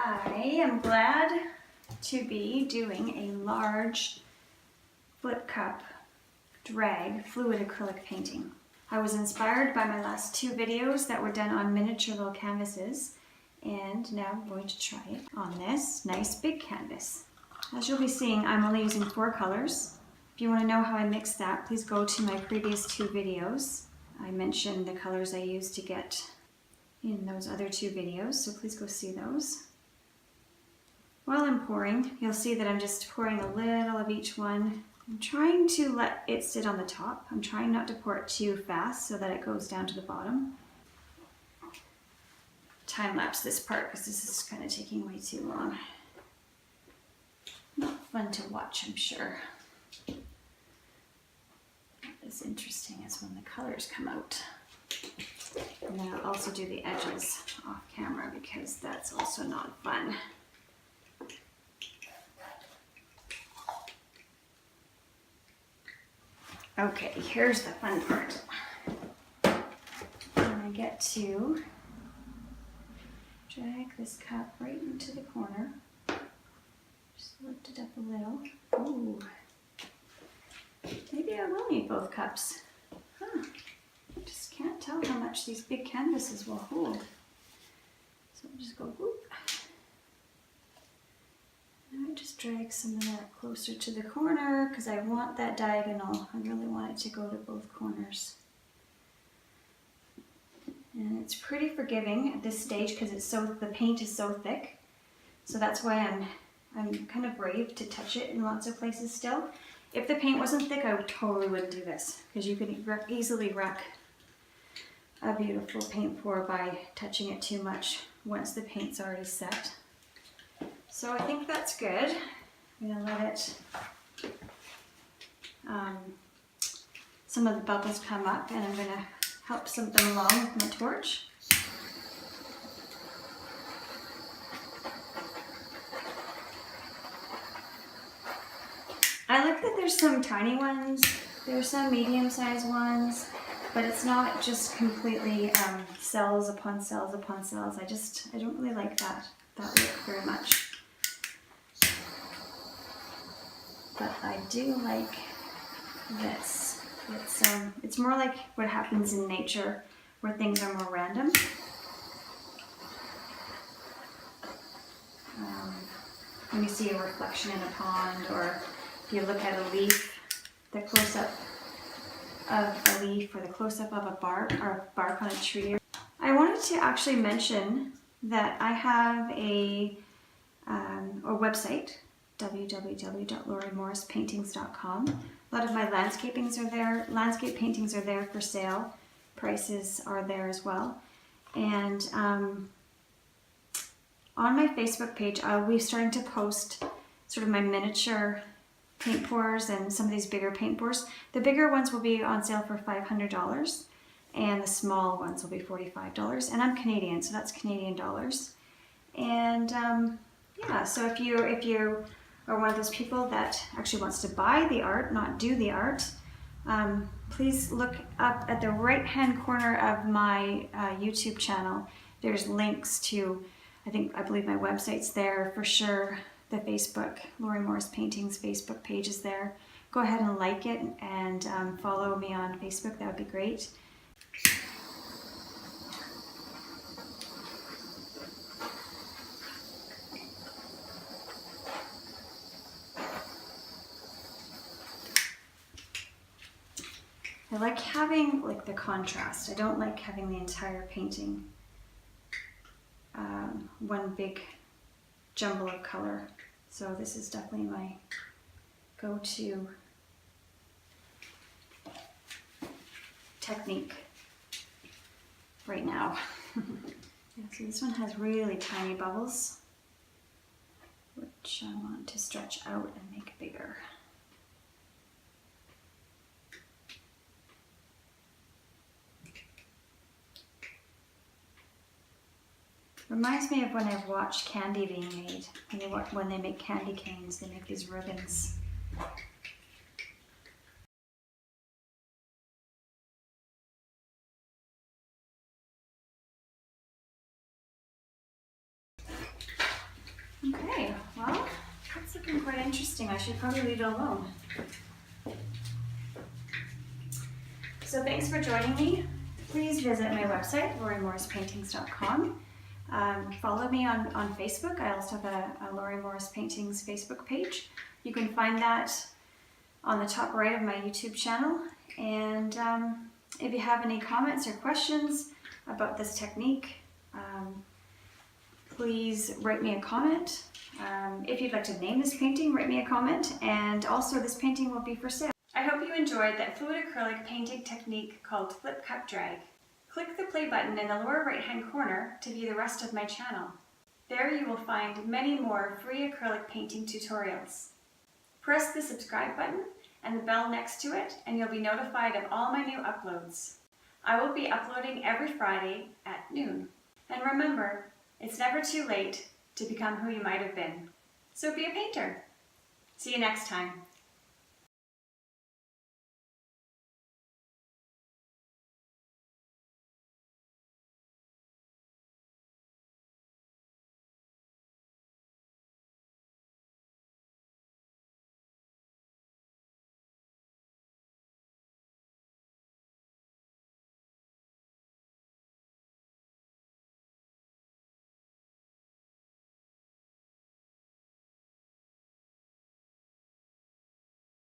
I am glad to be doing a large flip cup drag fluid acrylic painting. I was inspired by my last two videos that were done on miniature little canvases, and now I'm going to try it on this nice big canvas. As you'll be seeing, I'm only using 4 colors. If you want to know how I mix that, please go to my previous 2 videos. I mentioned the colors I used to get in those other 2 videos, so please go see those. While I'm pouring, you'll see that I'm just pouring a little of each one. I'm trying to let it sit on the top. I'm trying not to pour it too fast so that it goes down to the bottom. Time lapse this part because this is kind of taking way too long. Not fun to watch, I'm sure. What is interesting is when the colors come out. And then I'll also do the edges off camera because that's also not fun. Okay, here's the fun part. I get to drag this cup right into the corner. Just lift it up a little. Ooh. Maybe I will need both cups. Huh. I just can't tell how much these big canvases will hold. So I'll just go whoop. And I just drag some of that closer to the corner because I want that diagonal. I really want it to go to both corners. And it's pretty forgiving at this stage because the paint is so thick. So that's why I'm kind of brave to touch it in lots of places still. If the paint wasn't thick, I totally wouldn't do this because you could easily wreck a beautiful paint pour by touching it too much once the paint's already set. So I think that's good. I'm gonna let it, some of the bubbles come up, and I'm gonna help some of them along with my torch. I like that there's some tiny ones, there's some medium-sized ones, but it's not just completely cells upon cells upon cells. I don't really like that look very much. But I do like this. It's more like what happens in nature where things are more random. When you see a reflection in a pond, or if you look at a leaf, the close-up of a leaf or the close-up of a bark or bark on a tree. I wanted to actually mention that I have a website, www.lauriemorrispaintings.com. A lot of my landscape paintings are there for sale. Prices are there as well. And on my Facebook page, I'll be starting to post sort of my miniature paint pours and some of these bigger paint pours. The bigger ones will be on sale for $500 and the small ones will be $45. And I'm Canadian, so that's Canadian dollars. And yeah, so if you are one of those people that actually wants to buy the art, not do the art, please look up at the right-hand corner of my YouTube channel. There's links to, I believe my website's there for sure. The Facebook, Laurie Morris Paintings Facebook page is there. Go ahead and like it and follow me on Facebook. That would be great. I like having the contrast. I don't like having the entire painting one big jumble of color. So this is definitely my go-to technique right now. Yeah, so this one has really tiny bubbles, which I want to stretch out and make bigger. Reminds me of when I've watched candy being made. When they make candy canes, they make these ribbons. looking quite interesting. I should probably leave it alone. So thanks for joining me. Please visit my website, LoriMorrisPaintings.com. Follow me on Facebook. I also have a Lori Morris Paintings Facebook page. You can find that on the top right of my YouTube channel. And if you have any comments or questions about this technique, please write me a comment. If you'd like to name this painting, write me a comment. And also, this painting will be for sale. I hope you enjoyed that fluid acrylic painting technique called flip, cut, drag. Click the play button in the lower right hand corner to view the rest of my channel. There you will find many more free acrylic painting tutorials. Press the subscribe button and the bell next to it, and you'll be notified of all my new uploads. I will be uploading every Friday at noon. And remember, it's never too late to become who you might have been. So be a painter. See you next time.